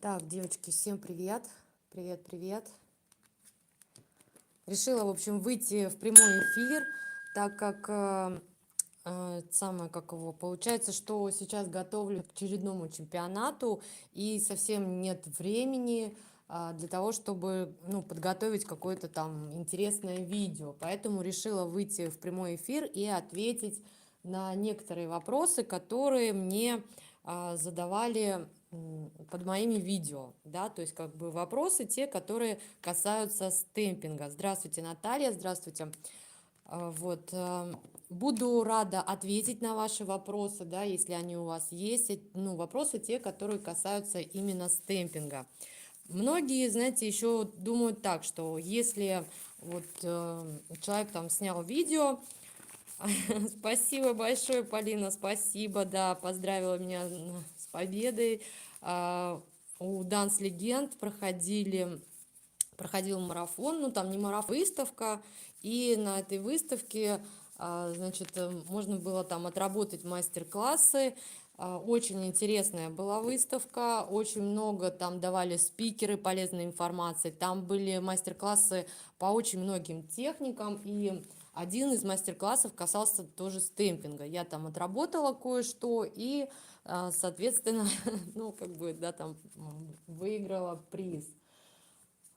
Так, девочки, всем привет. Привет, привет. Решила, в общем, выйти в прямой эфир, так как самое как его получается, что сейчас готовлю к очередному чемпионату и совсем нет времени для того, чтобы подготовить какое-то там интересное видео. Поэтому решила выйти в прямой эфир и ответить на некоторые вопросы, которые мне задавали под моими видео, да, то есть как бы вопросы те, которые касаются стемпинга. Здравствуйте, Наталья, здравствуйте. Буду рада ответить на ваши вопросы, да, если они у вас есть, вопросы те, которые касаются именно стемпинга. Многие, знаете, еще думают так, что если человек там снял видео. Спасибо большое, Полина, спасибо, да, поздравила меня с победой. У Dance Legend проходил марафон, ну там не марафон, выставка, и на этой выставке, можно было там отработать мастер-классы. Очень интересная была выставка, очень много там давали спикеры полезной информации, там были мастер-классы по очень многим техникам, и один из мастер-классов касался тоже стемпинга. Я там отработала кое-что и, соответственно, там выиграла приз.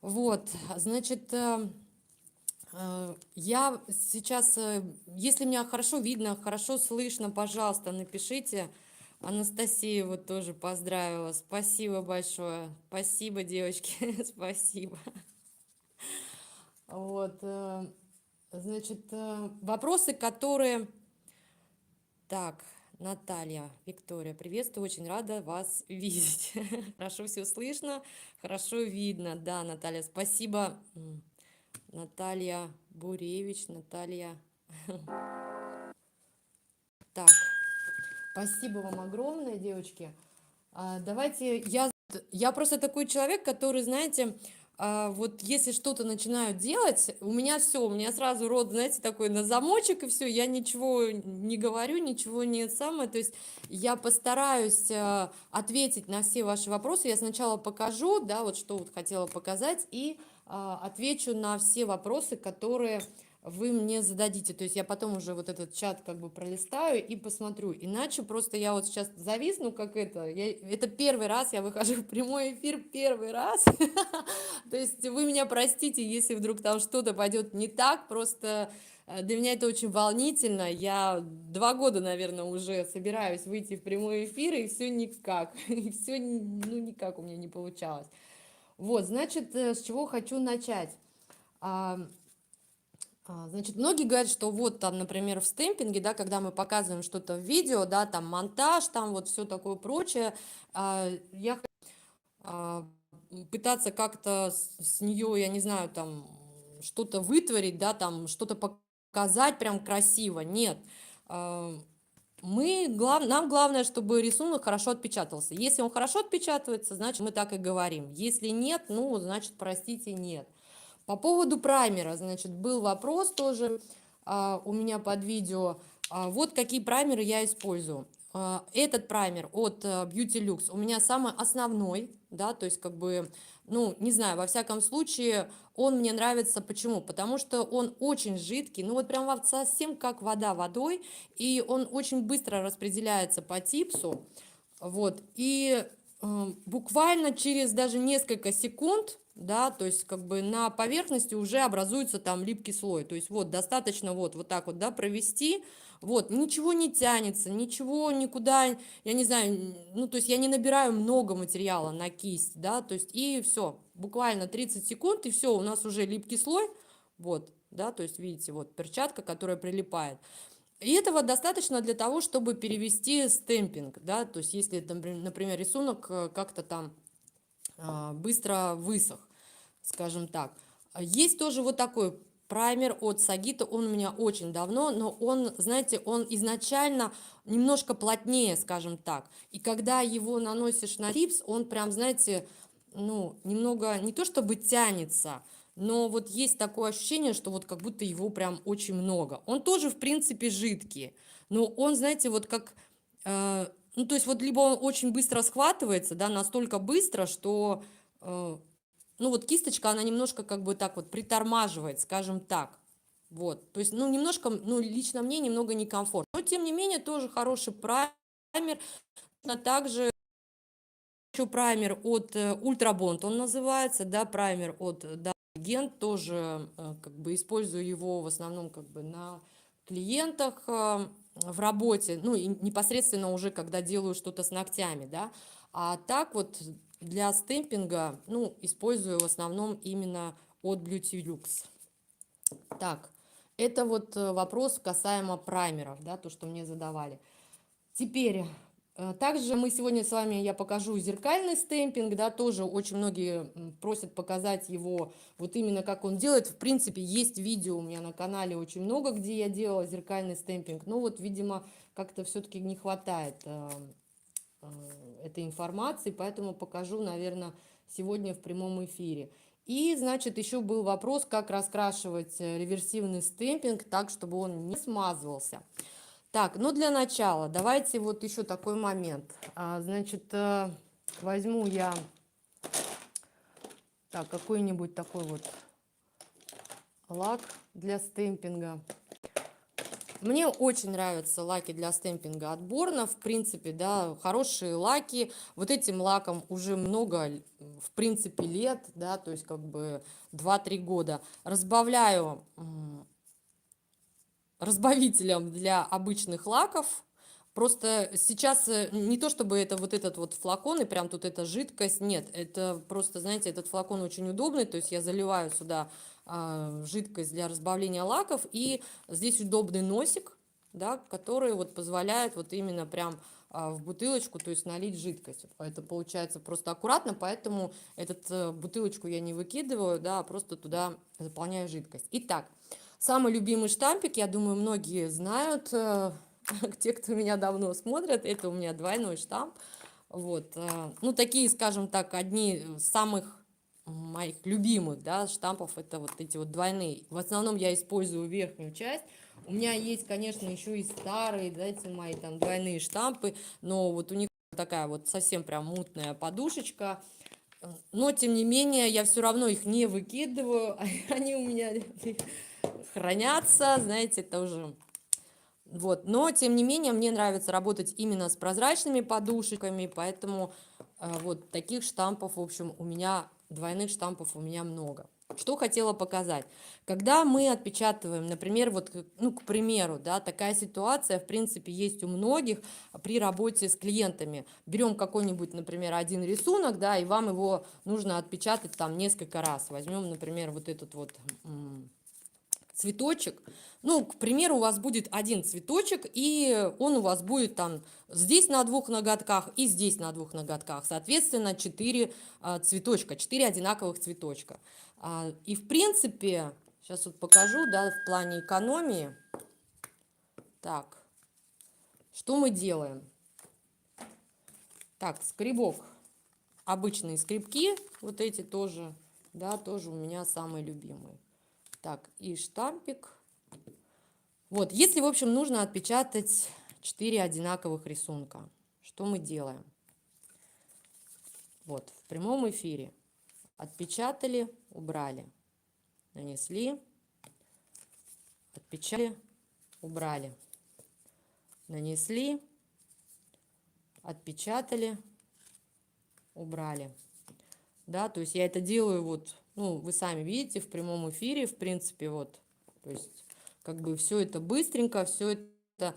Вот, значит, я сейчас, если меня хорошо видно, хорошо слышно, пожалуйста, напишите. Анастасия вот тоже поздравила. Спасибо большое. Спасибо, девочки, спасибо. Вот, вопросы, которые... Так, Наталья, Виктория, приветствую, очень рада вас видеть. Хорошо все слышно, хорошо видно. Да, Наталья, спасибо. Наталья Буревич, Наталья. Так, спасибо вам огромное, девочки. Давайте, я просто такой человек, который, знаете, вот если что-то начинаю делать, у меня сразу рот, знаете, такой на замочек, и все, я ничего не говорю, ничего не самое, то есть я постараюсь ответить на все ваши вопросы, я сначала покажу, да, вот что вот хотела показать, и отвечу на все вопросы, которые вы мне зададите, то есть я потом уже вот этот чат как бы пролистаю и посмотрю, иначе просто я вот сейчас зависну, как это первый раз я выхожу в прямой эфир, первый раз, то есть вы меня простите, если вдруг там что-то пойдет не так, просто для меня это очень волнительно, я 2 года, наверное, уже собираюсь выйти в прямой эфир, и все никак, и все, никак у меня не получалось. Вот, значит, с чего хочу начать. Значит, многие говорят, что вот там, например, в стемпинге, да, когда мы показываем что-то в видео, да, там монтаж, там вот все такое прочее, я а, пытаться как-то с нее, я не знаю, там что-то вытворить, да, там что-то показать прям красиво, нет. Нам главное, чтобы рисунок хорошо отпечатался. Если он хорошо отпечатывается, значит, мы так и говорим. Если нет, значит, простите, нет. По поводу праймера, значит, был вопрос тоже у меня под видео. Вот какие праймеры я использую. Этот праймер от Beauty Lux у меня самый основной, да, то есть как бы, не знаю, во всяком случае, он мне нравится. Почему? Потому что он очень жидкий, вот прям вот совсем как вода водой, и он очень быстро распределяется по типсу, вот, и буквально через даже несколько секунд, да, то есть как бы на поверхности уже образуется там липкий слой, то есть вот достаточно вот так вот, да, провести, вот, ничего не тянется, ничего никуда, я не знаю, то есть я не набираю много материала на кисть, да, то есть и все, буквально 30 секунд, и все, у нас уже липкий слой, вот, да, то есть видите, вот перчатка, которая прилипает. И этого достаточно для того, чтобы перевести стемпинг, да, то есть если, например, рисунок как-то там быстро высох, скажем так. Есть тоже вот такой праймер от Сагита, он у меня очень давно, но он, знаете, он изначально немножко плотнее, скажем так. И когда его наносишь на типс, он прям, знаете, немного, не то чтобы тянется, но вот есть такое ощущение, что вот как будто его прям очень много. Он тоже, в принципе, жидкий, но он, знаете, вот как ну, то есть вот либо он очень быстро схватывается, да, настолько быстро, что, ну, вот кисточка, она немножко как бы так вот притормаживает, скажем так. Вот, то есть, ну, немножко, ну, лично мне немного некомфортно. Но, тем не менее, тоже хороший праймер. Также еще праймер от Ультрабонд, он называется, да, праймер от Дагент, тоже как бы использую его в основном как бы на клиентах в работе, ну, и непосредственно уже когда делаю что-то с ногтями, да, а так вот для стемпинга, ну, использую в основном именно от Beauty Lux. Так, это вот вопрос касаемо праймеров, да, то, что мне задавали. Теперь, также мы сегодня с вами, я покажу зеркальный стемпинг, да, тоже очень многие просят показать его, вот именно как он делает. В принципе, есть видео у меня на канале очень много, где я делала зеркальный стемпинг, но вот, видимо, как-то все-таки не хватает этой информации, поэтому покажу, наверное, сегодня в прямом эфире. И, значит, еще был вопрос, как раскрашивать реверсивный стемпинг так, чтобы он не смазывался. Так, ну для начала давайте вот еще такой момент. Значит, возьму я так, какой-нибудь такой вот лак для стемпинга. Мне очень нравятся лаки для стемпинга от Борна, в принципе, да, хорошие лаки. Вот этим лаком уже много, в принципе, лет, да, то есть как бы 2-3 года. Разбавляю разбавителем для обычных лаков. Просто сейчас не то чтобы это вот этот вот флакон и прям тут эта жидкость, нет, это просто, знаете, этот флакон очень удобный, то есть я заливаю сюда жидкость для разбавления лаков, и здесь удобный носик, да, который вот позволяет вот именно прям в бутылочку, то есть налить жидкость. Это получается просто аккуратно, поэтому эту бутылочку я не выкидываю, да, а просто туда заполняю жидкость. Итак, самый любимый штампик, я думаю, многие знают, те, кто меня давно смотрят, это у меня двойной штамп. Вот, ну, такие, скажем так, одни из самых моих любимых, да, штампов, это вот эти вот двойные. В основном я использую верхнюю часть. У меня есть, конечно, еще и старые, да, эти мои там двойные штампы, но вот у них такая вот совсем прям мутная подушечка. Но, тем не менее, я все равно их не выкидываю, они у меня хранятся, знаете, это уже... Вот, но, тем не менее, мне нравится работать именно с прозрачными подушками, поэтому вот таких штампов, в общем, у меня, двойных штампов у меня много. Что хотела показать. Когда мы отпечатываем, например, вот, ну, к примеру, да, такая ситуация, в принципе, есть у многих при работе с клиентами. Берем какой-нибудь, например, один рисунок, да, и вам его нужно отпечатать там несколько раз. Возьмем, например, вот этот вот цветочек. Ну, к примеру, у вас будет один цветочек, и он у вас будет там здесь на двух ноготках и здесь на двух ноготках. Соответственно, 4 цветочка, 4 одинаковых цветочка. И в принципе, сейчас вот покажу, да, в плане экономии. Так, что мы делаем? Так, скребок. Обычные скребки, вот эти тоже, да, тоже у меня самые любимые. Так, и штампик. Вот, если, в общем, нужно отпечатать 4 одинаковых рисунка, что мы делаем? Вот, в прямом эфире отпечатали, убрали, нанесли, отпечатали, убрали, нанесли, отпечатали, убрали. Да, то есть я это делаю вот, ну, вы сами видите, в прямом эфире, в принципе, вот, то есть как бы все это быстренько, все это...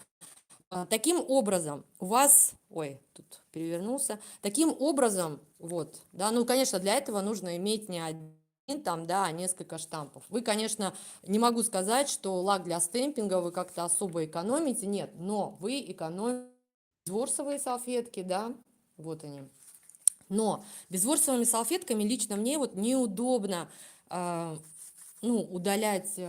Таким образом, у вас, ой, тут перевернулся, таким образом, вот, да, ну, конечно, для этого нужно иметь не один там, да, а несколько штампов. Вы, конечно, не могу сказать, что лак для стемпинга вы как-то особо экономите, нет, но вы экономите безворсовые салфетки, да, вот они. Но безворсовыми салфетками лично мне вот неудобно, ну, удалять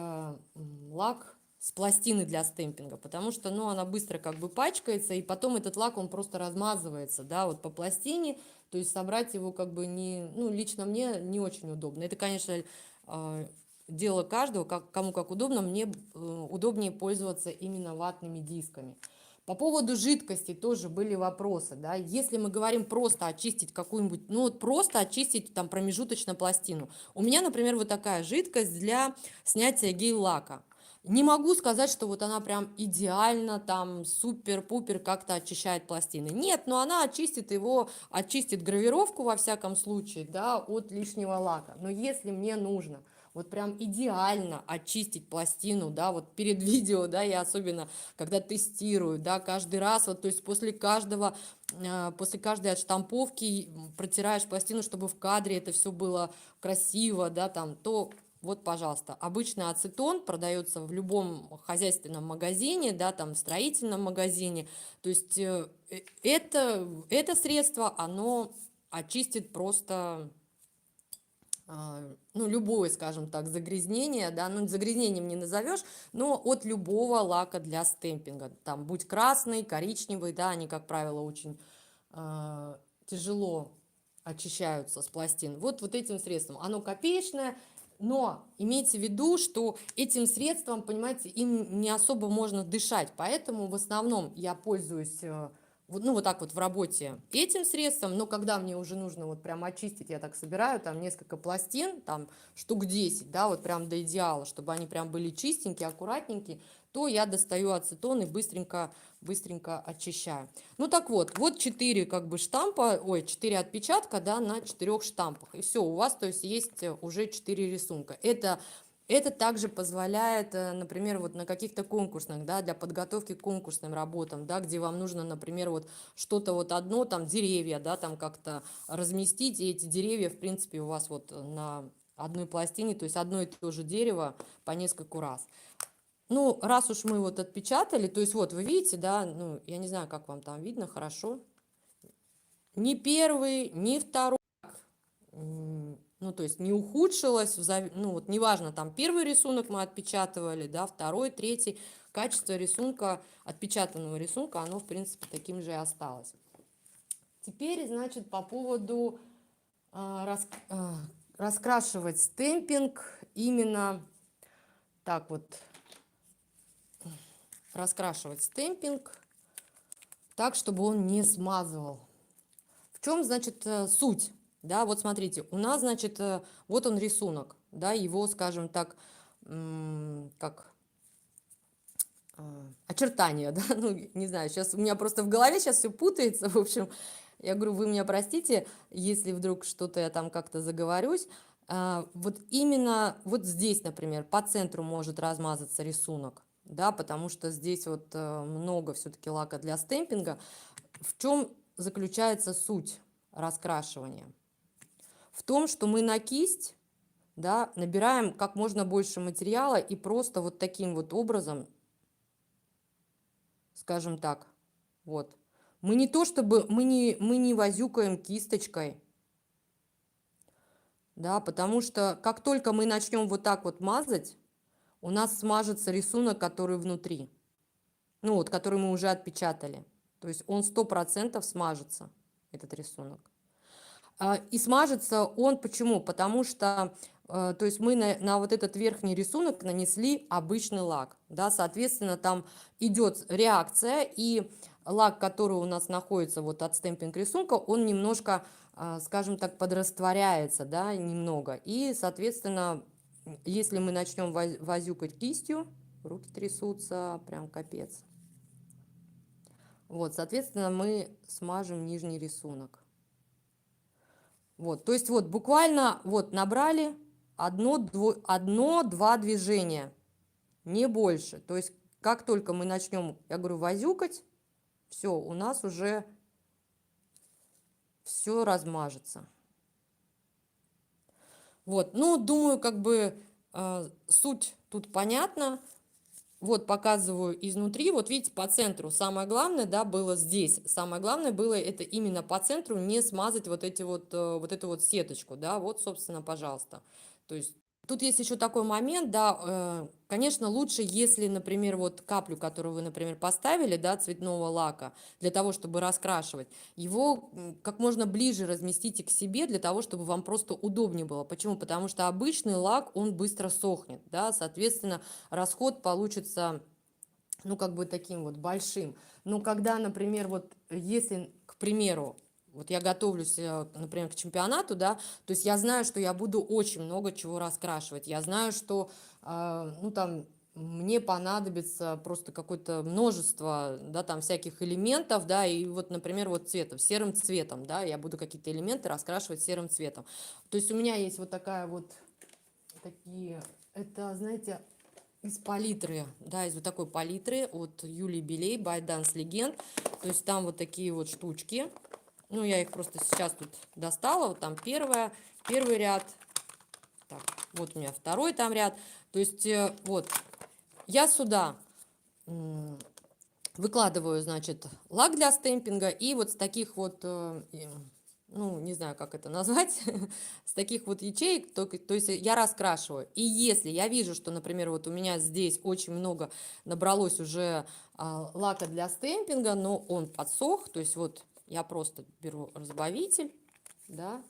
лак с пластины для стемпинга, потому что, ну, она быстро как бы пачкается, и потом этот лак, он просто размазывается, да, вот по пластине, то есть собрать его как бы не, ну, лично мне не очень удобно. Это, конечно, дело каждого, кому как удобно, мне удобнее пользоваться именно ватными дисками. По поводу жидкости тоже были вопросы, да, если мы говорим просто очистить какую-нибудь, ну вот просто очистить там промежуточно пластину. У меня, например, вот такая жидкость для снятия гель-лака. Не могу сказать, что вот она прям идеально там супер-пупер как-то очищает пластины. Нет, но она очистит его, очистит гравировку во всяком случае, да, от лишнего лака. Но если мне нужно вот прям идеально очистить пластину, да, вот перед видео, да, я особенно, когда тестирую, да, каждый раз, вот, то есть после каждой отштамповки протираешь пластину, чтобы в кадре это все было красиво, да, там, то вот, пожалуйста, обычный ацетон продается в любом хозяйственном магазине, да, там, в строительном магазине, то есть это средство, оно очистит просто ну, любое, скажем так, загрязнение, да, ну, загрязнением не назовешь, но от любого лака для стемпинга, там, будь красный, коричневый, да, они, как правило, очень тяжело очищаются с пластин. Вот этим средством. Оно копеечное, но имейте в виду, что этим средством, понимаете, им не особо можно дышать, поэтому в основном я пользуюсь ну, вот так вот в работе этим средством, но когда мне уже нужно вот прям очистить, я так собираю там несколько пластин, там штук 10, да, вот прям до идеала, чтобы они прям были чистенькие, аккуратненькие, то я достаю ацетон и быстренько очищаю. Ну так вот 4 как бы штампа, 4 отпечатка, да, на 4 штампах, и все, у вас, то есть уже 4 рисунка. Это также позволяет, например, вот на каких-то конкурсных, да, для подготовки к конкурсным работам, да, где вам нужно, например, вот что-то вот одно, там, деревья, да, там как-то разместить, и эти деревья, в принципе, у вас вот на одной пластине, то есть одно и то же дерево по нескольку раз. Ну, раз уж мы вот отпечатали, то есть вот вы видите, да, ну, я не знаю, как вам там видно, хорошо. Ни первый, ни второй, ну, то есть не ухудшилось, ну, вот неважно, там первый рисунок мы отпечатывали, да, второй, третий, качество рисунка, отпечатанного рисунка, оно, в принципе, таким же и осталось. Теперь, значит, по поводу раскрашивать стемпинг, именно так вот, раскрашивать стемпинг так, чтобы он не смазывал. В чем, значит, суть? Да, вот смотрите, у нас, значит, вот он рисунок, да, его, скажем так, как очертания, да, ну, не знаю, сейчас у меня просто в голове сейчас все путается, в общем, я говорю, вы меня простите, если вдруг что-то я там как-то заговорюсь, вот именно вот здесь, например, по центру может размазаться рисунок, да, потому что здесь вот много все-таки лака для стемпинга. В чем заключается суть раскрашивания? В том, что мы на кисть, да, набираем как можно больше материала и просто вот таким вот образом, скажем так, вот. Мы не то чтобы, мы не возюкаем кисточкой, да, потому что как только мы начнем вот так вот мазать, у нас смажется рисунок, который внутри, ну вот, который мы уже отпечатали. То есть он 100% смажется, этот рисунок. И смажется он почему? Потому что то есть мы на вот этот верхний рисунок нанесли обычный лак, да, соответственно, там идет реакция, и лак, который у нас находится вот от стемпинг рисунка, он немножко, скажем так, подрастворяется, да, немного, и, соответственно, если мы начнем возюкать кистью, руки трясутся, прям капец. Вот, соответственно, мы смажем нижний рисунок. Вот, то есть вот буквально вот набрали одно-два движения, не больше. То есть как только мы начнем, я говорю, возюкать, все, у нас уже все размажется. Вот, ну, думаю, как бы суть тут понятна. Вот показываю изнутри, вот видите, по центру. Самое главное, да, было здесь. Самое главное было это именно по центру не смазать вот эту вот сеточку, да, вот, собственно, пожалуйста. То есть тут есть еще такой момент, да, конечно, лучше, если, например, вот каплю, которую вы, например, поставили, да, цветного лака, для того, чтобы раскрашивать, его как можно ближе разместите к себе, для того, чтобы вам просто удобнее было. Почему? Потому что обычный лак, он быстро сохнет, да, соответственно, расход получится ну, как бы таким вот большим. Но когда, например, вот если, к примеру, вот я готовлюсь, например, к чемпионату, да, то есть я знаю, что я буду очень много чего раскрашивать. Я знаю, что, ну, там, мне понадобится просто какое-то множество, да, там, всяких элементов, да, и вот, например, вот цветом, серым цветом, да, я буду какие-то элементы раскрашивать серым цветом. То есть у меня есть вот такая вот, такие, это, знаете, из палитры, да, из вот такой палитры от Юлии Белей, ByteDance Legend. То есть там вот такие вот штучки. Ну, я их просто сейчас тут достала. Вот там первый ряд. Так, вот у меня второй там ряд. То есть вот я сюда выкладываю, значит, лак для стемпинга, и вот с таких вот, ну, не знаю, как это назвать, с таких вот ячеек, то есть я раскрашиваю. И если я вижу, что, например, вот у меня здесь очень много набралось уже лака для стемпинга, но он подсох, то есть вот я просто беру разбавитель, да,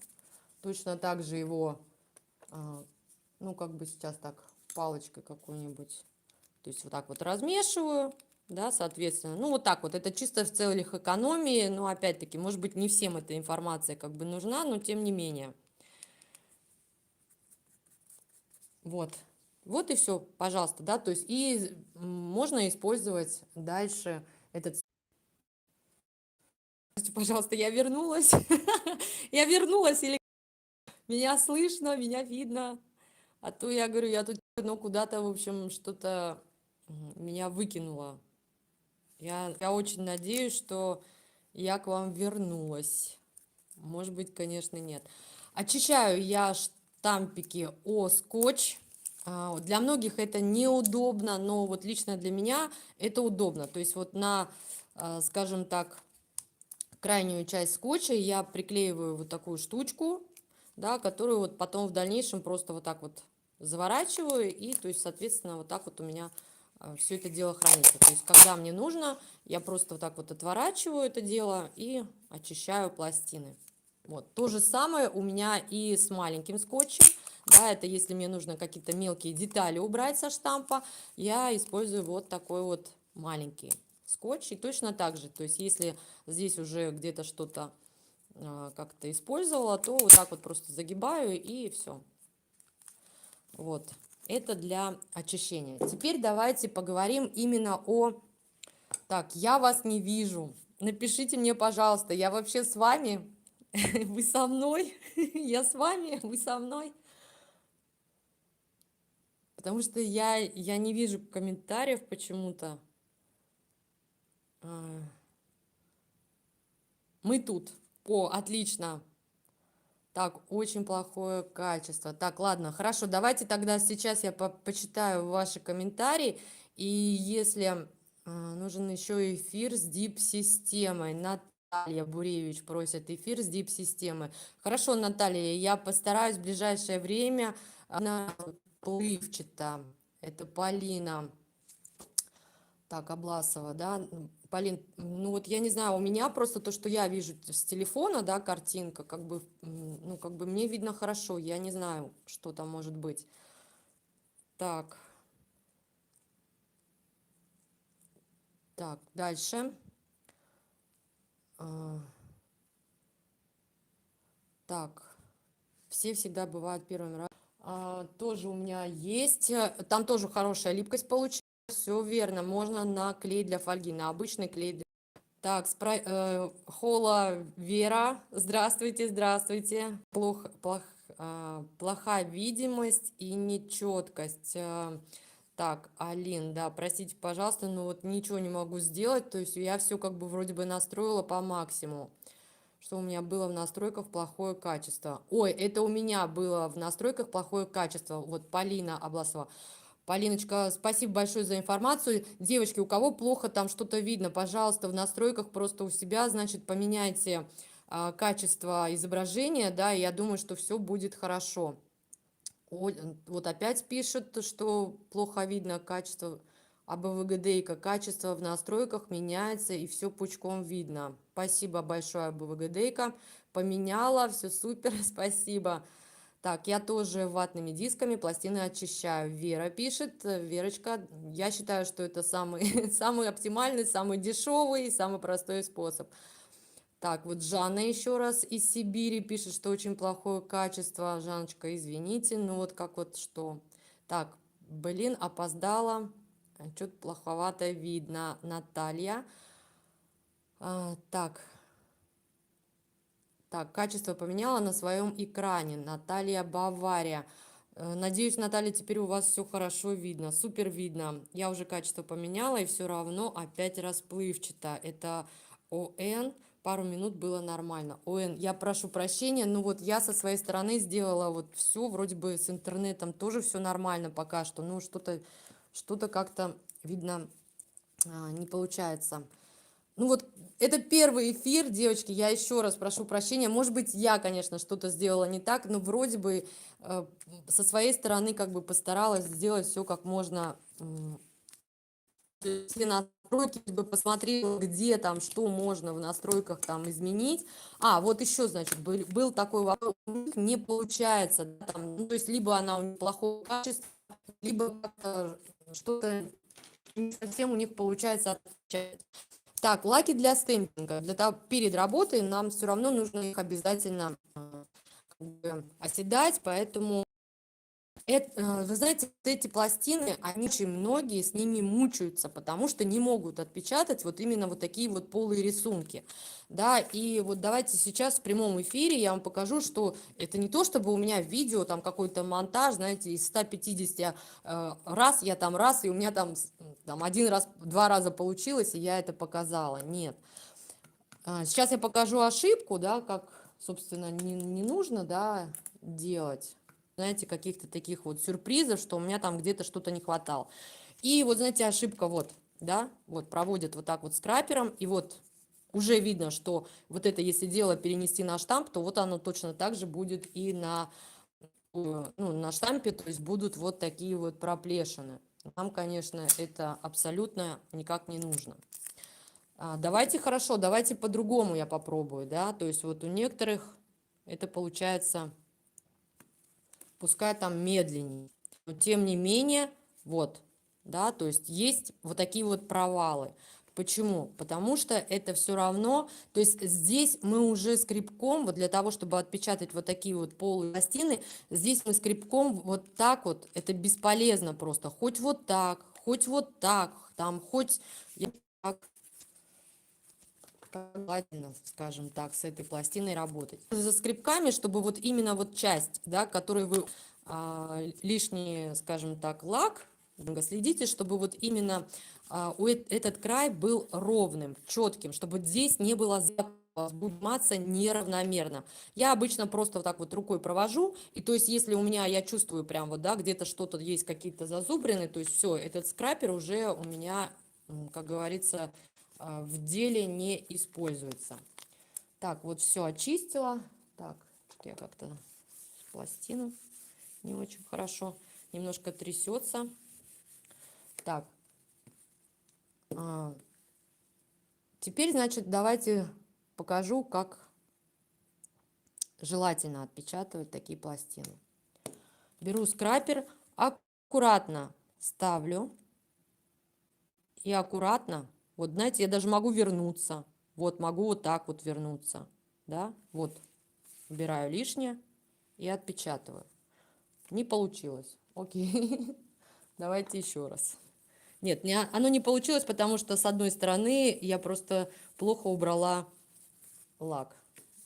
точно так же его, ну, как бы сейчас так, палочкой какой-нибудь, то есть вот так вот размешиваю, да, соответственно. Ну, вот так вот. Это чисто в целях экономии. Но, опять-таки, может быть, не всем эта информация как бы нужна, но тем не менее. Вот. Вот и все, пожалуйста, да. То есть и можно использовать дальше этот... Пожалуйста, я вернулась. Я вернулась, или меня слышно, меня видно. А то я говорю, я тут, ну, куда-то, в общем, что-то меня выкинуло. Я очень надеюсь, что я к вам вернулась. Может быть, конечно, нет. Очищаю я штампики о скотч. Для многих это неудобно, но вот лично для меня это удобно. То есть вот на, скажем так, крайнюю часть скотча я приклеиваю вот такую штучку, да, которую вот потом в дальнейшем просто вот так вот заворачиваю, и, то есть, соответственно, вот так вот у меня все это дело хранится. То есть, когда мне нужно, я просто вот так вот отворачиваю это дело и очищаю пластины. Вот. То же самое у меня и с маленьким скотчем. Да, это если мне нужно какие-то мелкие детали убрать со штампа, я использую вот такой вот маленький скотч. И точно так же, то есть если здесь уже где-то что-то как-то использовала, то вот так вот просто загибаю и все. Вот. Это для очищения. Теперь давайте поговорим именно о... Так, я вас не вижу. Напишите мне, пожалуйста, я вообще с вами? Вы со мной? Я с вами? Вы со мной? Потому что я не вижу комментариев почему-то. Мы тут. О, отлично. Так, очень плохое качество. Так, ладно, хорошо, давайте тогда сейчас я почитаю ваши комментарии. И если нужен еще эфир с дип-системой, Наталья Буревич просит эфир с дип-системой. Хорошо, Наталья, я постараюсь в ближайшее время на плывчато. Это Полина. Так, Обласова, да, Полин, ну вот я не знаю, у меня просто то, что я вижу с телефона, да, картинка, как бы, ну, как бы мне видно хорошо, я не знаю, что там может быть. Так, так, дальше. Так, все всегда бывают первыми раз. Тоже у меня есть, там тоже хорошая липкость получилась, все верно, можно на клей для фольги, на обычный клей. Так, Хола Вера, здравствуйте, здравствуйте. Плохая видимость и нечеткость. Так, Алин, да, простите, пожалуйста, но вот ничего не могу сделать, то есть я все как бы вроде бы настроила по максимуму. Что у меня было в настройках плохое качество. Ой, это у меня было в настройках плохое качество. Вот Полина Обласова. Полиночка, спасибо большое за информацию. Девочки, у кого плохо там что-то видно, пожалуйста, в настройках просто у себя, значит, поменяйте качество изображения, да, и я думаю, что все будет хорошо. Вот опять пишет, что плохо видно качество АБВГДейка. Качество в настройках меняется, и все пучком видно. Спасибо большое, АБВГДейка. Поменяла, все супер, спасибо. Так, я тоже ватными дисками пластины очищаю. Вера пишет, Верочка, я считаю, что это самый, самый оптимальный, самый дешевый, самый простой способ. Так, вот Жанна еще раз из Сибири пишет, что очень плохое качество. Жанночка, извините, ну вот как вот что. Так, блин, опоздала. Что-то плоховато видно. Наталья. Так, качество поменяла на своем экране. Наталья Бавария. Надеюсь, Наталья, теперь у вас все хорошо видно. Супер видно. Я уже качество поменяла, и все равно опять расплывчато. Это ОН. Пару минут было нормально. ОН, я прошу прощения, но вот я со своей стороны сделала вот все, вроде бы с интернетом тоже все нормально пока что. Ну, что-то как-то, видно, не получается. Ну вот это первый эфир, девочки, я еще раз прошу прощения. Может быть, я, конечно, что-то сделала не так, но вроде бы со своей стороны как бы постаралась сделать все как можно. Все настройки бы посмотрела, где там, что можно в настройках там изменить. Вот еще, значит, был такой вопрос, у них не получается, да, там, ну, то есть либо она у них плохого качества, либо как-то что-то не совсем у них получается отвечать. Так, лаки для стемпинга. Для того, перед работой нам все равно нужно их обязательно как бы оседать, поэтому вы знаете, вот эти пластины, они очень многие с ними мучаются, потому что не могут отпечатать вот именно вот такие вот полые рисунки, да, и вот давайте сейчас в прямом эфире я вам покажу, что это не то, чтобы у меня видео, там какой-то монтаж, знаете, из 150 раз я там раз, и у меня там один раз, два раза получилось, и я это показала, нет. Сейчас я покажу ошибку, да, как, собственно, не нужно, да, делать, знаете, каких-то таких вот сюрпризов, что у меня там где-то что-то не хватало. И вот, знаете, ошибка вот, да, вот проводят вот так вот скрапером, и вот уже видно, что вот это, если дело перенести на штамп, то вот оно точно так же будет и ну, на штампе, то есть будут вот такие вот проплешины. Нам, конечно, это абсолютно никак не нужно. Давайте хорошо, давайте по-другому я попробую, да, то есть вот у некоторых это получается, пускай там медленнее, но тем не менее, вот, да, то есть вот такие вот провалы. Почему? Потому что это все равно, то есть здесь мы уже скребком, вот для того, чтобы отпечатать вот такие вот полые пластины, здесь мы скребком вот так вот, это бесполезно просто, хоть вот так, там, хоть так, желательно, скажем так, с этой пластиной работать. За скребками, чтобы вот именно вот часть, да, которой вы лишний, скажем так, лак, следите, чтобы вот именно этот край был ровным, четким, чтобы здесь не было будет маться неравномерно. Я обычно просто вот так вот рукой провожу, и то есть если у меня, я чувствую прям вот, да, где-то что-то есть, какие-то зазубрины, то есть все, этот скрапер уже у меня, как говорится, в деле не используется. Так, вот все очистила. Так, я как-то пластину не очень хорошо. Немножко трясется. Так. Теперь, значит, давайте покажу, как желательно отпечатывать такие пластины. Беру скрапер, аккуратно ставлю. И аккуратно, вот знаете, я даже могу вернуться. Вот, могу вот так вот вернуться. Да, вот. Убираю лишнее и отпечатываю. Не получилось. Окей. Давайте еще раз. Нет, оно не получилось, потому что с одной стороны я просто плохо убрала лак.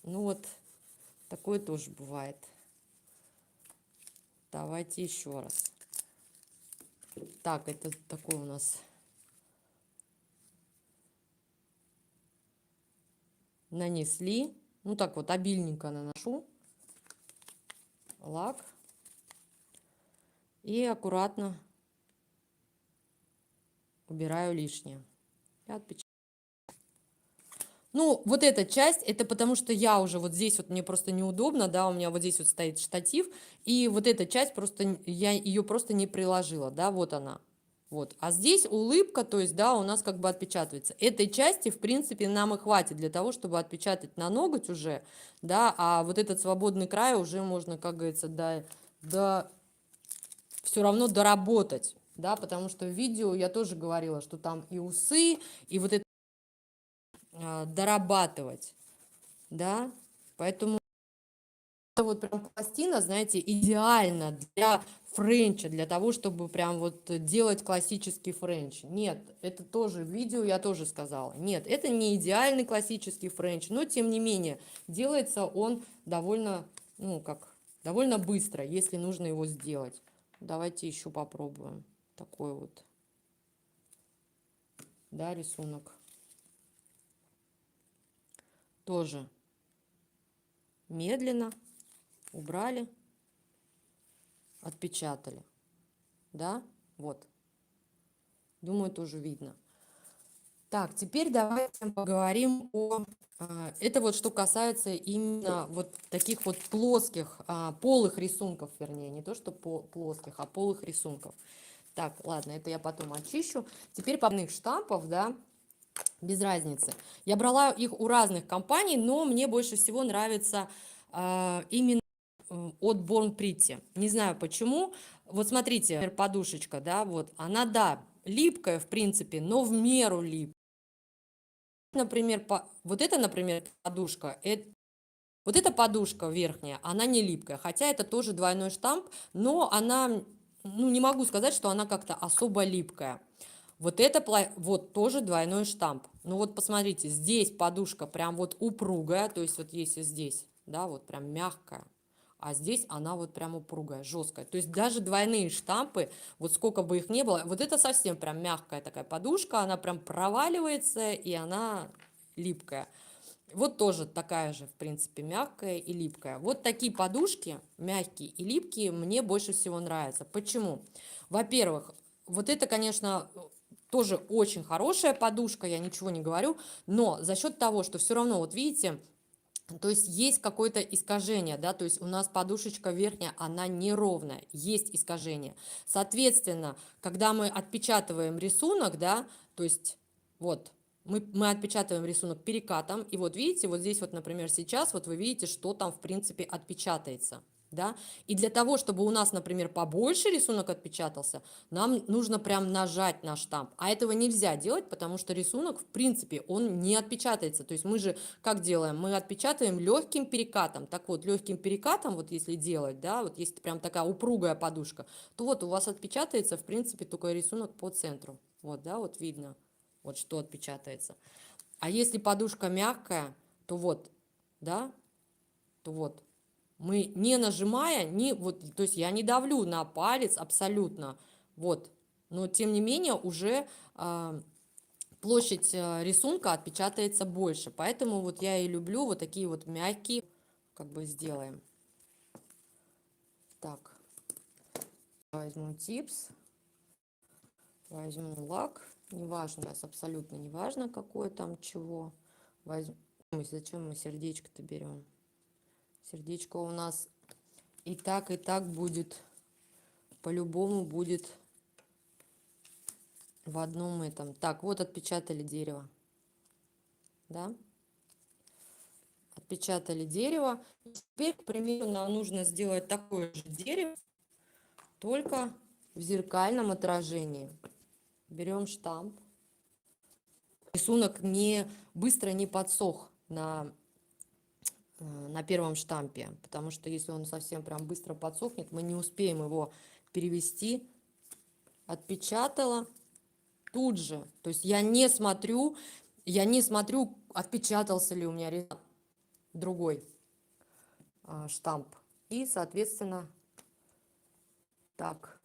Ну вот, такое тоже бывает. Давайте еще раз. Так, это такой у нас нанесли. Ну так вот, обильненько наношу лак. И аккуратно убираю лишнее. И отпечатаю. Ну, вот эта часть, это потому что я уже вот здесь вот, мне просто неудобно, да, у меня вот здесь вот стоит штатив, и вот эта часть просто, я ее просто не приложила, да, вот она. Вот. А здесь улыбка, то есть, да, у нас как бы отпечатывается. Этой части, в принципе, нам и хватит для того, чтобы отпечатать на ноготь уже, да, а вот этот свободный край уже можно, как говорится, все равно доработать, да, потому что в видео я тоже говорила, что там и усы, и вот это дорабатывать, да, поэтому это вот прям пластина, знаете, идеально для френча, для того, чтобы прям вот делать классический френч. Нет, это тоже в видео я тоже сказала. Нет, это не идеальный классический френч, но тем не менее делается он довольно, ну как, довольно быстро, если нужно его сделать. Давайте еще попробуем такой вот, да, рисунок. Тоже медленно убрали, отпечатали, да, вот. Думаю, тоже видно. Так, теперь давайте поговорим о... Это вот что касается именно вот таких вот плоских, полых рисунков, вернее, не то что плоских, а полых рисунков. Так, ладно, это я потом очищу. Теперь по штампов, да, без разницы. Я брала их у разных компаний, но мне больше всего нравится именно от Born Pretty. Не знаю почему. Вот смотрите, например, подушечка, да, вот, она, да, липкая, в принципе, но в меру липкая. Например, вот это, например, подушка, вот эта подушка верхняя, она не липкая, хотя это тоже двойной штамп, но она, ну, не могу сказать, что она как-то особо липкая. Вот это вот тоже двойной штамп. Ну вот посмотрите, здесь подушка прям вот упругая, то есть вот если здесь, да, вот прям мягкая, а здесь она вот прям упругая, жесткая. То есть даже двойные штампы, вот сколько бы их ни было, вот это совсем прям мягкая такая подушка, она прям проваливается и она липкая. Вот тоже такая же, в принципе, мягкая и липкая. Вот такие подушки, мягкие и липкие, мне больше всего нравятся. Почему? Во-первых, вот это, конечно, тоже очень хорошая подушка, я ничего не говорю, но за счет того, что все равно, вот видите, то есть есть какое-то искажение, да, то есть у нас подушечка верхняя, она неровная, есть искажение. Соответственно, когда мы отпечатываем рисунок, да, то есть вот мы отпечатываем рисунок перекатом, и вот видите, вот здесь вот, например, сейчас вот вы видите, что там в принципе отпечатается. Да? И для того, чтобы у нас, например, побольше рисунок отпечатался, нам нужно прям нажать на штамп. А этого нельзя делать, потому что рисунок, в принципе, он не отпечатается. То есть мы же как делаем? Мы отпечатаем легким перекатом. Так вот, легким перекатом, вот если делать, да, вот если прям такая упругая подушка, то вот у вас отпечатается, в принципе, только рисунок по центру. Вот, да, вот видно, вот что отпечатается. А если подушка мягкая, то вот, да, то вот. Мы не нажимая, не, вот, то есть я не давлю на палец абсолютно, вот, но тем не менее уже площадь рисунка отпечатается больше, поэтому вот я и люблю вот такие вот мягкие, как бы сделаем. Так, возьму типс, возьму лак, неважно, нас абсолютно неважно, какое там чего, возьму, зачем мы сердечко-то берем, сердечко у нас и так будет, по-любому будет в одном этом. Так, вот отпечатали дерево, да, отпечатали дерево. Теперь, к примеру, нам нужно сделать такое же дерево, только в зеркальном отражении. Берем штамп. Рисунок не быстро не подсох на первом штампе, потому что если он совсем прям быстро подсохнет, мы не успеем его перевести. Отпечатала тут же. То есть я не смотрю, отпечатался ли у меня другой штамп. И, соответственно, так.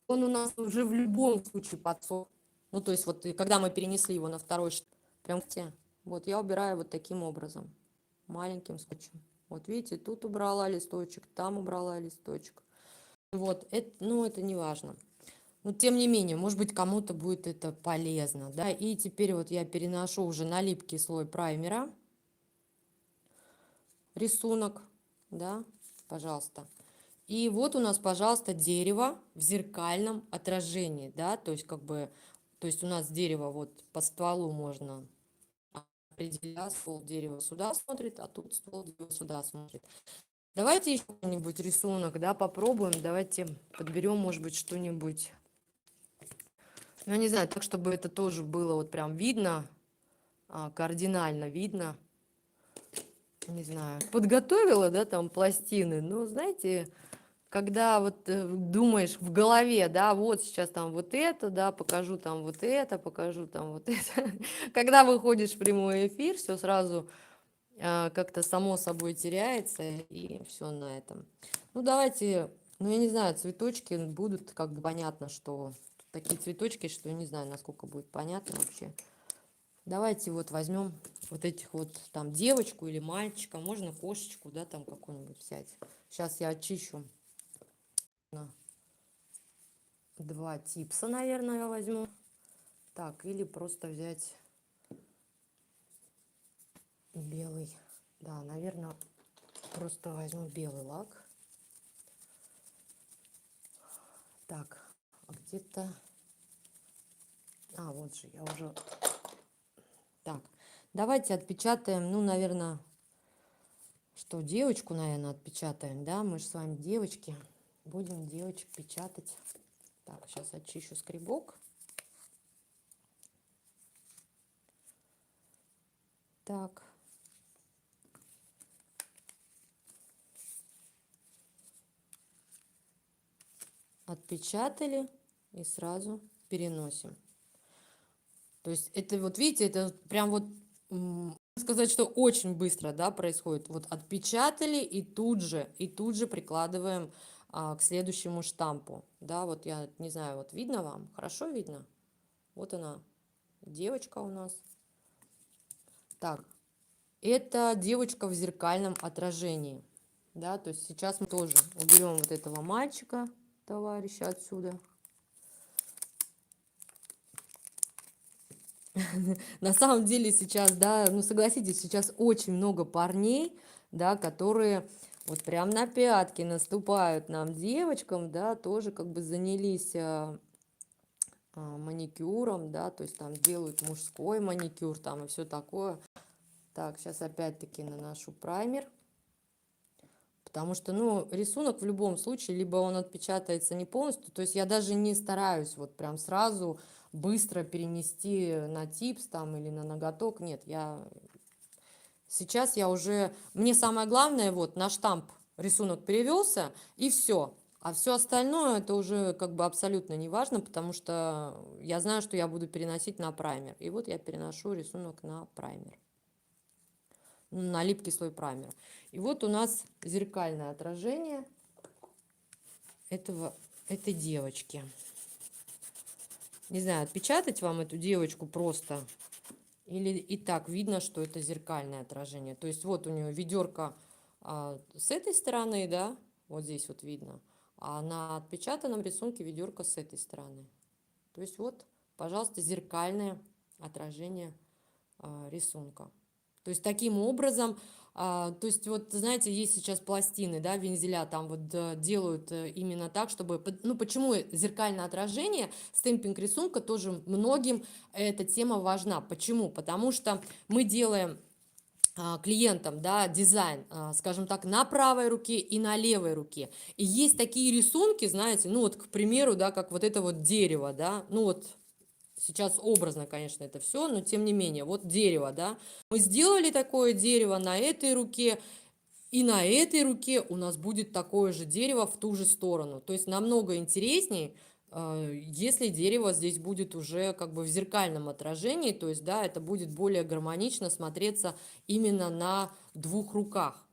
Он у нас уже в любом случае подсох. Ну, то есть вот когда мы перенесли его на второй штамп, прям вот я убираю вот таким образом, маленьким скотчем. Вот видите, тут убрала листочек, там убрала листочек. Вот, это, ну, это не важно. Но тем не менее, может быть, кому-то будет это полезно, да. И теперь вот я переношу уже на липкий слой праймера рисунок, да, пожалуйста. И вот у нас, пожалуйста, дерево в зеркальном отражении, да, то есть как бы, то есть у нас дерево вот по стволу можно определять, ствол дерева сюда смотрит, а тут ствол дерева сюда смотрит. Давайте еще какой-нибудь рисунок, да, попробуем, давайте подберем, может быть, что-нибудь, ну, я не знаю, так, чтобы это тоже было вот прям видно, кардинально видно. Не знаю, подготовила, да, там пластины, но, знаете, когда вот думаешь в голове, да, вот сейчас там вот это, да, покажу там вот это, покажу там вот это. Когда выходишь в прямой эфир, все сразу как-то само собой теряется, и все на этом. Ну, давайте, ну, я не знаю, цветочки будут, как бы понятно, что такие цветочки, что я не знаю, насколько будет понятно вообще. Давайте вот возьмем вот этих вот там девочку или мальчика, можно кошечку, да, там какую-нибудь взять. Сейчас я очищу. Два типса, наверное, я возьму. Так, или просто взять белый. Да, наверное, просто возьму белый лак. Так, где-то... вот же, я уже... Так, давайте отпечатаем, ну, наверное, что, девочку, наверное, отпечатаем, да? Мы же с вами девочки. Будем девочек печатать. Так, сейчас очищу скребок. Так. Отпечатали и сразу переносим. То есть это вот, видите, это прям вот, сказать, что очень быстро, да, происходит. Вот отпечатали и тут же прикладываем к следующему штампу. Да, вот я не знаю, вот видно вам? Хорошо видно? Вот она, девочка у нас. Так, это девочка в зеркальном отражении. Да, то есть сейчас мы тоже уберем вот этого мальчика, товарища, отсюда. На самом деле сейчас, да, ну согласитесь, сейчас очень много парней, да, которые вот прям на пятки наступают нам, девочкам, да, тоже как бы занялись маникюром, да, то есть там делают мужской маникюр там и все такое. Так, сейчас опять-таки наношу праймер. Потому что, ну, рисунок в любом случае, либо он отпечатается не полностью, то есть я даже не стараюсь вот прям сразу быстро перенести на типс там или на ноготок. Нет, сейчас я уже, мне самое главное, вот на штамп рисунок перевелся и все. А все остальное это уже как бы абсолютно не важно, потому что я знаю, что я буду переносить на праймер. И вот я переношу рисунок на праймер, на липкий слой праймера. И вот у нас зеркальное отражение этой девочки. Не знаю, отпечатать вам эту девочку просто или и так видно, что это зеркальное отражение. То есть вот у нее ведерко с этой стороны, да, вот здесь вот видно, а на отпечатанном рисунке ведерко с этой стороны. То есть вот, пожалуйста, зеркальное отражение рисунка. То есть таким образом, то есть вот, знаете, есть сейчас пластины, да, вензеля, там вот делают именно так, чтобы, ну, почему зеркальное отражение, стемпинг рисунка тоже многим эта тема важна. Почему? Потому что мы делаем клиентам, да, дизайн, скажем так, на правой руке и на левой руке. И есть такие рисунки, знаете, ну вот, к примеру, да, как вот это вот дерево, да, ну вот, сейчас образно, конечно, это все, но тем не менее, вот дерево, да, мы сделали такое дерево на этой руке, и на этой руке у нас будет такое же дерево в ту же сторону. То есть намного интересней, если дерево здесь будет уже как бы в зеркальном отражении, то есть, да, это будет более гармонично смотреться именно на двух руках.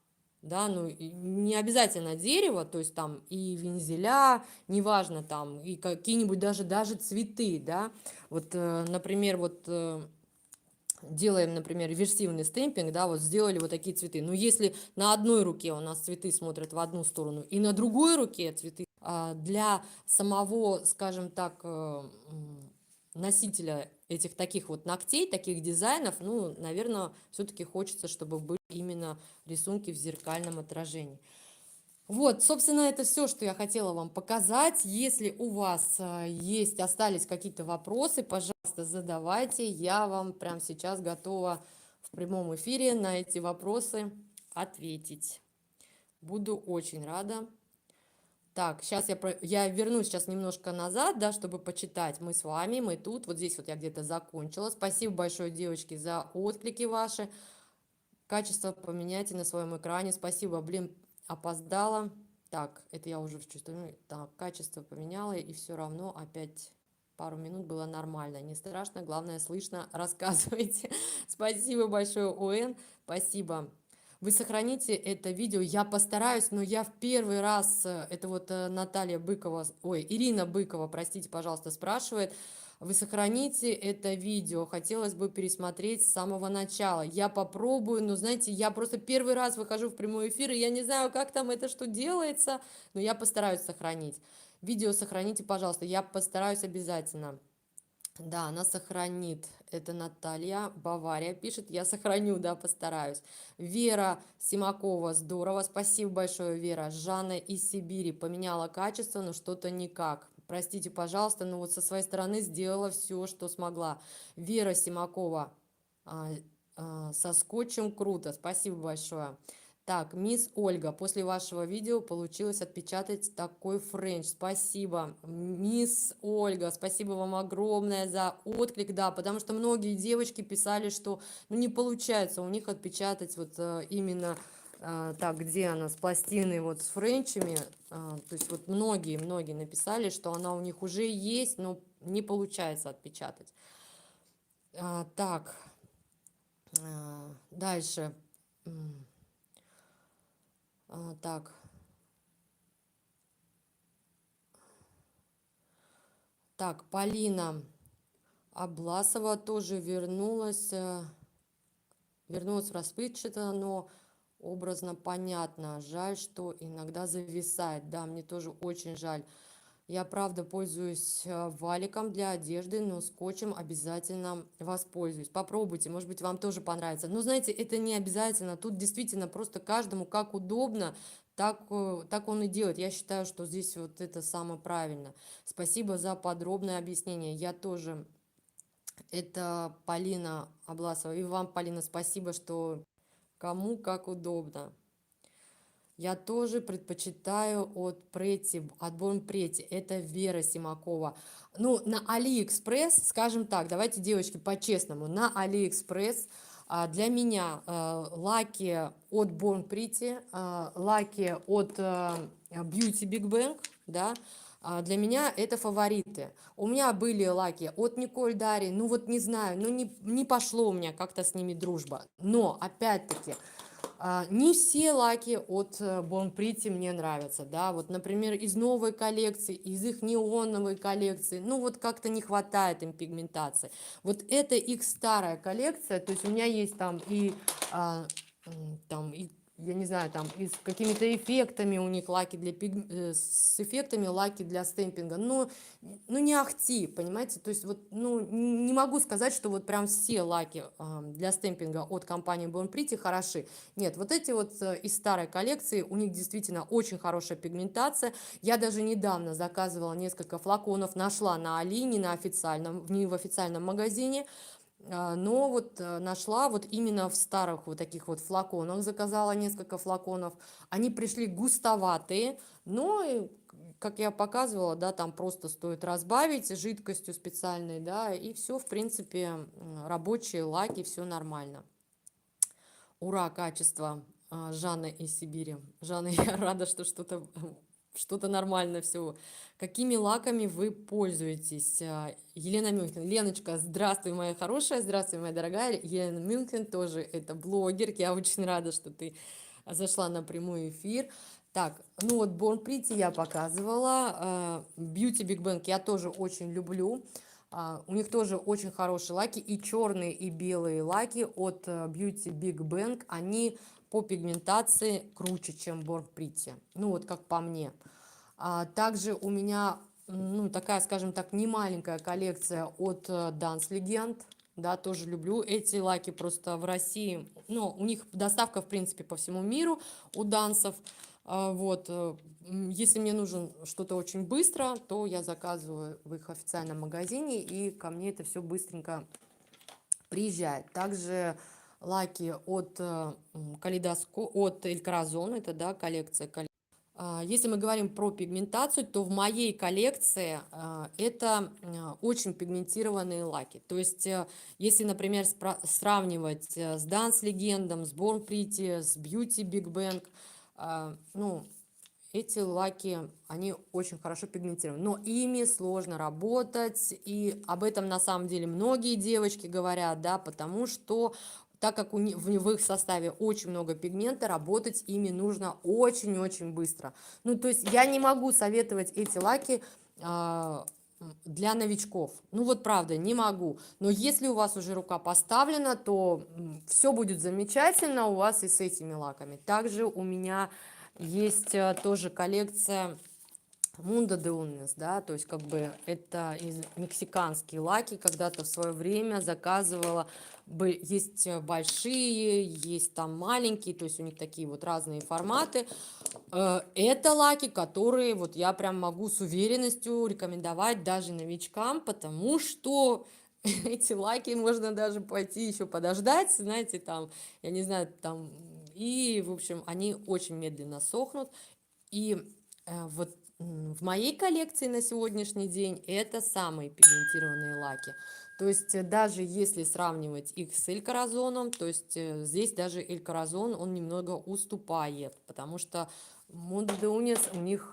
Да, ну не обязательно дерево, то есть там и вензеля, неважно там, и какие-нибудь даже цветы, да. Вот, например, вот делаем, например, реверсивный стемпинг, да, вот сделали вот такие цветы. Но если на одной руке у нас цветы смотрят в одну сторону, и на другой руке цветы, для самого, скажем так, носителя этих таких вот ногтей, таких дизайнов, ну, наверное, все-таки хочется, чтобы были именно рисунки в зеркальном отражении. Вот, собственно, это все, что я хотела вам показать. Если у вас остались какие-то вопросы, пожалуйста, задавайте. Я вам прямо сейчас готова в прямом эфире на эти вопросы ответить. Буду очень рада. Так, сейчас я вернусь сейчас немножко назад, да, чтобы почитать. Мы с вами, мы тут, вот здесь вот я где-то закончила. Спасибо большое, девочки, за отклики ваши. Качество поменяйте на своем экране. Спасибо, блин, опоздала. Так, это я уже чувствую. Так, качество поменяла, и все равно опять пару минут было нормально. Не страшно, главное, слышно. Рассказывайте. Спасибо большое, ОН. Спасибо. Вы сохраните это видео. Я постараюсь, но я в первый раз, это вот Наталья Быкова, ой, Ирина Быкова, простите, пожалуйста, спрашивает, вы сохраните это видео, хотелось бы пересмотреть с самого начала. Я попробую, но, знаете, я просто первый раз выхожу в прямой эфир, и я не знаю, как там это что делается, но я постараюсь сохранить. Видео сохраните, пожалуйста, я постараюсь обязательно. Да, она сохранит. Это Наталья Бавария пишет. Я сохраню, да, постараюсь. Вера Симакова, здорово. Спасибо большое, Вера. Жанна из Сибири поменяла качество, но что-то никак. Простите, пожалуйста, но вот со своей стороны сделала все, что смогла. Вера Симакова, а, со скотчем круто. Спасибо большое. Так, мисс Ольга, после вашего видео получилось отпечатать такой френч. Спасибо, мисс Ольга, спасибо вам огромное за отклик, да, потому что многие девочки писали, что ну, не получается у них отпечатать вот именно так, где она, с пластиной вот с френчами, то есть вот многие написали, что она у них уже есть, но не получается отпечатать. Так, дальше. Так, так, Полина Обласова тоже вернулась расплывчато, но образно понятно. Жаль, что иногда зависает. Да, мне тоже очень жаль. Я, правда, пользуюсь валиком для одежды, но скотчем обязательно воспользуюсь. Попробуйте, может быть, вам тоже понравится. Но, знаете, это не обязательно. Тут действительно просто каждому как удобно, так он и делает. Я считаю, что здесь вот это самое правильно. Спасибо за подробное объяснение. Я тоже... Это Полина Обласова. И вам, Полина, спасибо, что кому как удобно. Я тоже предпочитаю от Born Pretty. Это Вера Симакова. Ну, на Алиэкспресс, скажем так, давайте, девочки, по-честному, на Алиэкспресс для меня лаки от Born Pretty, лаки от Beauty Big Bang, да, для меня это фавориты. У меня были лаки от Николь Дари, ну вот не знаю, ну не пошло у меня как-то с ними дружба. Но, опять-таки, не все лаки от Bon Pretty мне нравятся, да, вот, например, из новой коллекции, из их неоновой коллекции, ну, вот как-то не хватает им пигментации. Вот это их старая коллекция, то есть у меня есть там там, и я не знаю, там, и с какими-то эффектами у них лаки с эффектами лаки для стемпинга, но, ну, не ахти, понимаете, то есть вот, ну, не могу сказать, что вот прям все лаки для стемпинга от компании Bon Pretty хороши. Нет, вот эти вот из старой коллекции, у них действительно очень хорошая пигментация. Я даже недавно заказывала несколько флаконов, нашла на Али, не в официальном магазине, но вот нашла вот именно в старых вот таких вот флаконах, заказала несколько флаконов. Они пришли густоватые, но, как я показывала, да, там просто стоит разбавить жидкостью специальной, да, и все, в принципе, рабочие лаки, все нормально. Ура, качество, Жанна из Сибири. Жанна, я рада, что что-то нормально все. Какими лаками вы пользуетесь? Елена Мюнхен. Леночка, здравствуй, моя хорошая, здравствуй, моя дорогая. Елена Мюнхен тоже это блогер. Я очень рада, что ты зашла на прямой эфир. Так, ну вот Born Pretty я показывала. Beauty Big Bang я тоже очень люблю. У них тоже очень хорошие лаки, и черные, и белые лаки от Beauty Big Bang, они по пигментации круче, чем Born Pretty, ну вот как по мне. Также у меня, ну, такая, скажем так, немаленькая коллекция от Dance Legend, да, тоже люблю эти лаки, просто в России, ну, у них доставка, в принципе, по всему миру, у Дансов, Вот, если мне нужен что-то очень быстро, то я заказываю в их официальном магазине, и ко мне это все быстренько приезжает. Также лаки от от Эль Коразон, это, да, коллекция. Если мы говорим про пигментацию, то в моей коллекции это очень пигментированные лаки. То есть, если, например, сравнивать с Dance Legendом, с Born Pretty, с Beauty Big Bang, ну, эти лаки, они очень хорошо пигментированы, но ими сложно работать, и об этом на самом деле многие девочки говорят, да, потому что так как в их составе очень много пигмента, работать ими нужно очень-очень быстро. Ну, то есть я не могу советовать эти лаки для новичков. Ну вот правда, не могу. Но если у вас уже рука поставлена, то все будет замечательно у вас и с этими лаками. Также у меня есть тоже коллекция Mundo de Uñas, да, то есть как бы это мексиканские лаки, когда-то в свое время заказывала, есть большие, есть там маленькие, то есть у них такие вот разные форматы. Это лаки, которые вот я прям могу с уверенностью рекомендовать даже новичкам, потому что эти лаки можно даже пойти еще подождать, знаете, там, я не знаю, там, и, в общем, они очень медленно сохнут. И вот в моей коллекции на сегодняшний день это самые пигментированные лаки. То есть даже если сравнивать их с Эль Коразоном, то есть здесь даже Эль Коразон, он немного уступает, потому что Mundo de Uñas, у них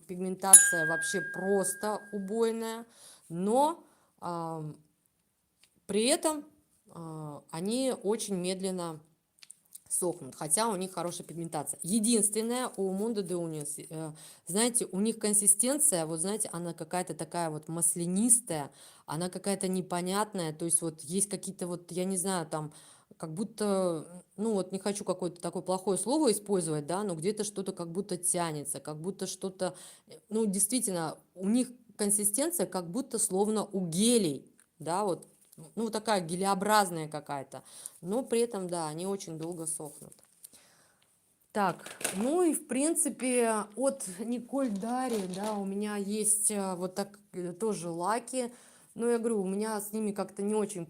пигментация вообще просто убойная, но при этом они очень медленно сохнут, хотя у них хорошая пигментация. Единственное, у Mundo de Uñas, знаете, у них консистенция, вот знаете, она какая-то такая вот маслянистая, она какая-то непонятная, то есть вот есть какие-то вот, я не знаю, там, как будто, ну вот не хочу какое-то такое плохое слово использовать, да, но где-то что-то как будто тянется, как будто что-то, ну действительно, у них консистенция как будто словно у гелей, да, вот, ну такая гелеобразная какая-то. Но при этом, да, они очень долго сохнут. Так, ну и в принципе от Николь Дари, да, у меня есть вот так тоже лаки. Но я говорю, у меня с ними как-то не очень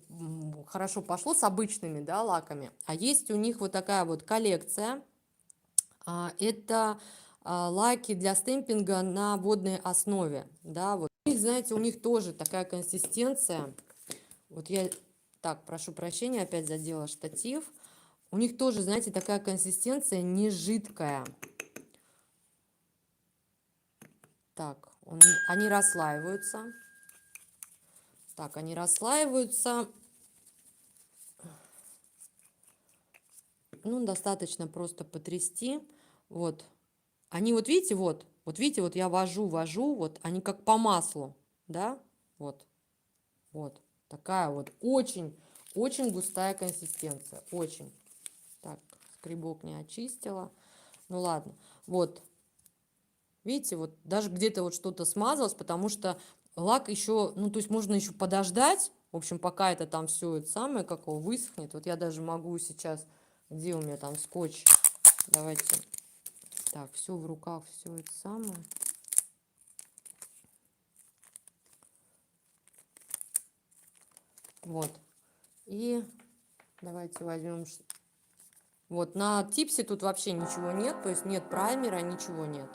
хорошо пошло, с обычными, да, лаками. А есть у них вот такая вот коллекция. Это лаки для стемпинга на водной основе, да, вот. У них, знаете, у них тоже такая консистенция. Вот я, так, прошу прощения, опять задела штатив. У них тоже, знаете, такая консистенция не жидкая. Так, они расслаиваются. Так, они расслаиваются. Ну, достаточно просто потрясти. Вот. Они, вот видите, вот я вожу, вот они как по маслу, да? Вот, вот. Такая вот очень густая консистенция, очень. Так, скребок не очистила. Ну ладно, вот. Видите, вот даже где-то вот что-то смазалось, потому что лак еще, ну, то есть можно еще подождать, в общем, пока это там все это самое, как его высохнет. Вот я даже могу сейчас, где у меня там скотч, давайте, так, все в руках, все это самое. Вот, и давайте возьмем, вот, на типсе тут вообще ничего нет, то есть нет праймера, ничего нет.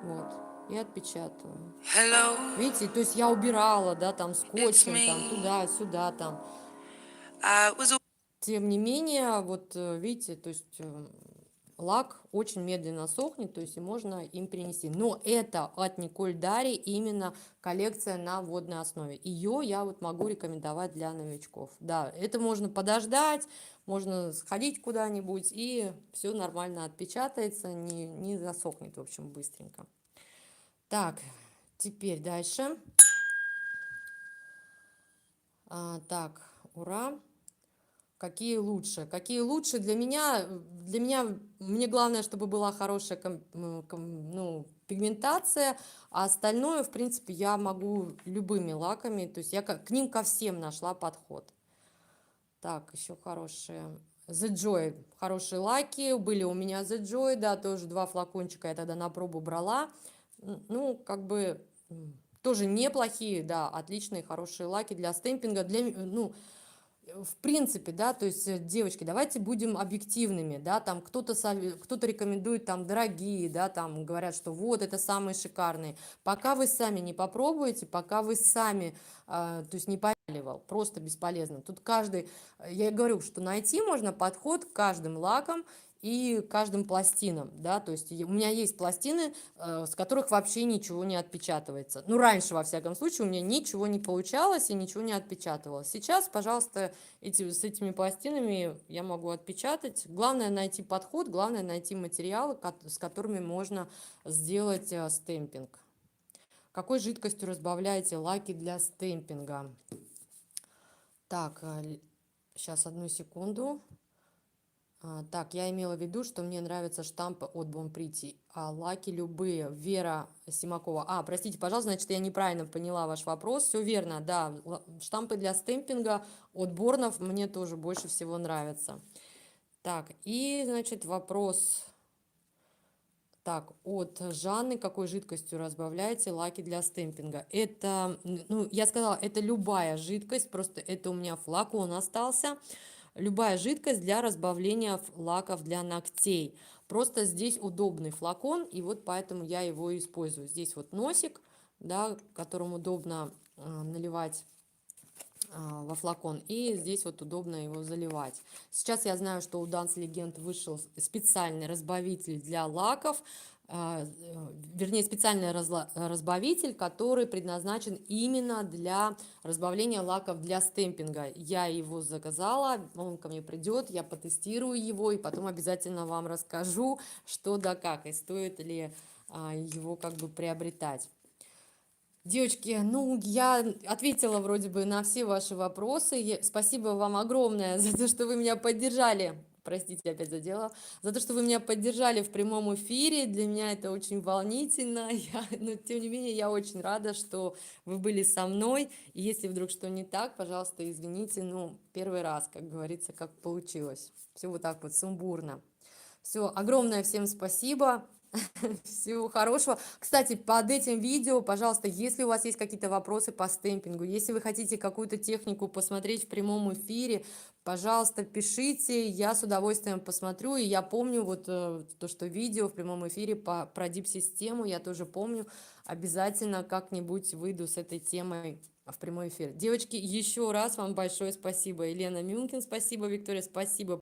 Вот, и отпечатываю. Hello. Видите, то есть я убирала, да, там скотчем, там туда-сюда, там. Тем не менее, вот видите, то есть лак очень медленно сохнет, то есть и можно им перенести. Но это от Николь Дари именно коллекция на водной основе. Ее я вот могу рекомендовать для новичков. Да, это можно подождать, можно сходить куда-нибудь, и все нормально отпечатается, не засохнет, в общем, быстренько. Так, теперь дальше. Так, ура. Какие лучше? Какие лучше мне главное, чтобы была хорошая ну, пигментация, а остальное, в принципе, я могу любыми лаками, то есть я к ним ко всем нашла подход. Так, еще хорошие. The Joy, хорошие лаки, были у меня The Joy, да, тоже 2 флакончика я тогда на пробу брала. Ну, как бы, тоже неплохие, да, отличные, хорошие лаки для стемпинга, ну, в принципе, да, то есть, девочки, давайте будем объективными, да, там кто-то рекомендует там дорогие, да, там говорят, что вот это самые шикарные. Пока вы сами не попробуете, пока вы сами, то есть не поливал, просто бесполезно. Тут каждый, я и говорю, что найти можно подход к каждым лакам и каждым пластинам, да, то есть у меня есть пластины, с которых вообще ничего не отпечатывается. Ну, раньше, во всяком случае, у меня ничего не получалось и ничего не отпечатывалось. Сейчас, пожалуйста, с этими пластинами я могу отпечатать. Главное найти подход, главное найти материалы, с которыми можно сделать стемпинг. Какой жидкостью разбавляете лаки для стемпинга? Так, сейчас одну секунду. Так, я имела в виду, что мне нравятся штампы от Бонприти, а лаки любые. Вера Симакова. Простите, пожалуйста, значит, я неправильно поняла ваш вопрос. Все верно, да. Штампы для стемпинга от Борнов мне тоже больше всего нравятся. Так, и, значит, вопрос... Так, от Жанны, какой жидкостью разбавляете лаки для стемпинга? Это, ну, я сказала, это любая жидкость, просто это у меня флакон остался. Любая жидкость для разбавления лаков для ногтей. Просто здесь удобный флакон, и вот поэтому я его использую. Здесь вот носик, да, которым удобно наливать во флакон, и здесь вот удобно его заливать. Сейчас я знаю, что у Dance Legend вышел специальный разбавитель для лаков, вернее, специальный разбавитель, который предназначен именно для разбавления лаков для стемпинга. Я его заказала, он ко мне придет, я потестирую его, и потом обязательно вам расскажу, что да как, и стоит ли его как бы приобретать. Девочки, ну, я ответила вроде бы на все ваши вопросы. Спасибо вам огромное за то, что вы меня поддержали. Простите, я опять задела. За то, что вы меня поддержали в прямом эфире. Для меня это очень волнительно. Но, тем не менее, я очень рада, что вы были со мной. И если вдруг что не так, пожалуйста, извините. Ну, первый раз, как говорится, как получилось. Все вот так вот сумбурно. Все, огромное всем спасибо. Всего хорошего. Кстати, под этим видео, пожалуйста, если у вас есть какие-то вопросы по стемпингу, если вы хотите какую-то технику посмотреть в прямом эфире, пожалуйста, пишите, я с удовольствием посмотрю. И я помню вот то, что видео в прямом эфире про дип-систему, я тоже помню. Обязательно как-нибудь выйду с этой темой в прямой эфир. Девочки, еще раз вам большое спасибо. Елена Мюнкин, спасибо. Виктория, спасибо.